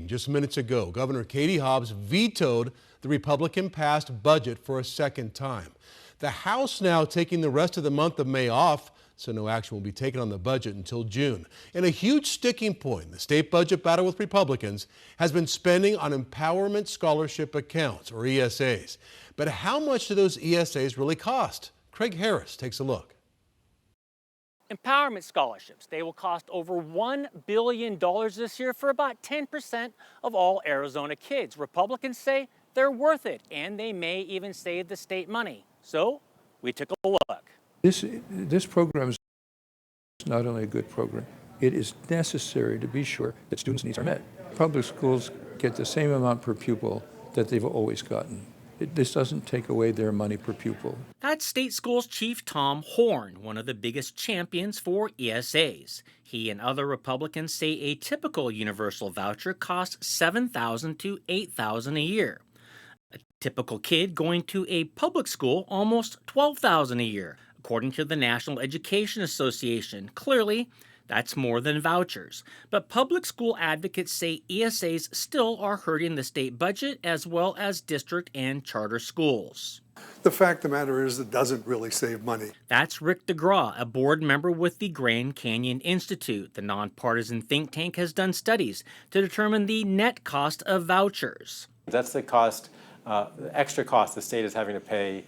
meeting just minutes ago, Governor Katie Hobbs vetoed the Republican-passed budget for a second time. The House now taking the rest of the month of May off, so no action will be taken on the budget until June. And a huge sticking point in the state budget battle with Republicans has been spending on empowerment scholarship accounts, or ESAs. But how much do those ESAs really cost? Craig Harris takes a look. Empowerment scholarships, they will cost over $1 billion this year for about 10% of all Arizona kids. Republicans say they're worth it, and they may even save the state money. So we took a look. This program is not only a good program, it is necessary to be sure that students' needs are met. Public schools get the same amount per pupil that they've always gotten. This doesn't take away their money per pupil. That's State Schools Chief Tom Horn, one of the biggest champions for ESAs. He and other Republicans say a typical universal voucher costs $7,000 to $8,000 a year. A typical kid going to a public school, almost $12,000 a year, according to the National Education Association. Clearly, that's more than vouchers. But public school advocates say ESAs still are hurting the state budget as well as district and charter schools. The fact of the matter is it doesn't really save money. That's Rick DeGraw, a board member with the Grand Canyon Institute. The nonpartisan think tank has done studies to determine the net cost of vouchers. That's the cost, the extra cost the state is having to pay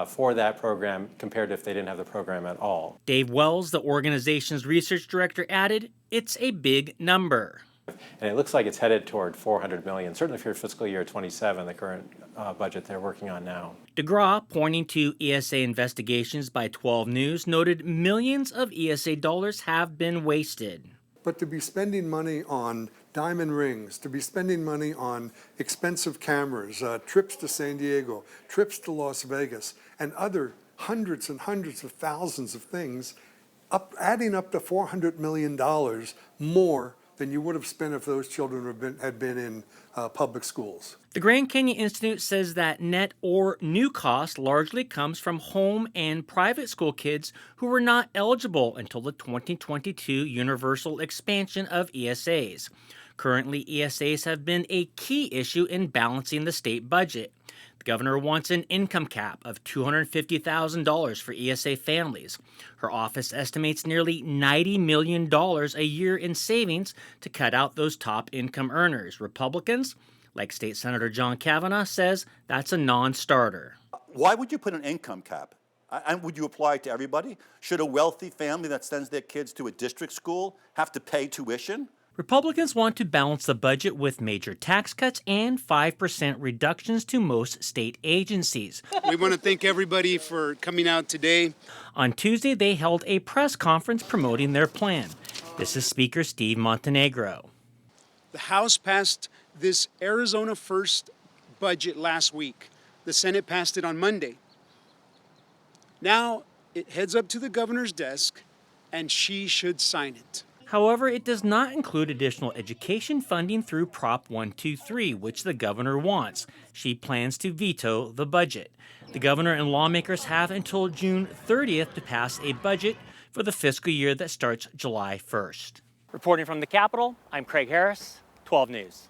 for that program compared to if they didn't have the program at all. Dave Wells, the organization's research director, added, it's a big number. And it looks like it's headed toward $400 million, certainly for fiscal year 27, the current budget they're working on now. DeGraw, pointing to ESA investigations by 12 News, noted millions of ESA dollars have been wasted. But to be spending money on diamond rings, to be spending money on expensive cameras, trips to San Diego, trips to Las Vegas, and other hundreds and hundreds of thousands of things, adding up to $400 million more than you would have spent if those children had been in public schools. The Grand Canyon Institute says that net or new cost largely comes from home and private school kids who were not eligible until the 2022 universal expansion of ESAs. Currently, ESAs have been a key issue in balancing the state budget. The governor wants an income cap of $250,000 for ESA families. Her office estimates nearly $90 million a year in savings to cut out those top income earners. Republicans, like State Senator John Kavanaugh, says that's a non-starter. Why would you put an income cap? And would you apply it to everybody? Should a wealthy family that sends their kids to a district school have to pay tuition? Republicans want to balance the budget with major tax cuts and 5% reductions to most state agencies. We want to thank everybody for coming out today. On Tuesday, they held a press conference promoting their plan. This is Speaker Steve Montenegro. The House passed this Arizona First budget last week. The Senate passed it on Monday. Now it heads up to the governor's desk, and she should sign it. However, it does not include additional education funding through Prop 123, which the governor wants. She plans to veto the budget. The governor and lawmakers have until June 30th to pass a budget for the fiscal year that starts July 1st. Reporting from the Capitol, I'm Craig Harris, 12 News.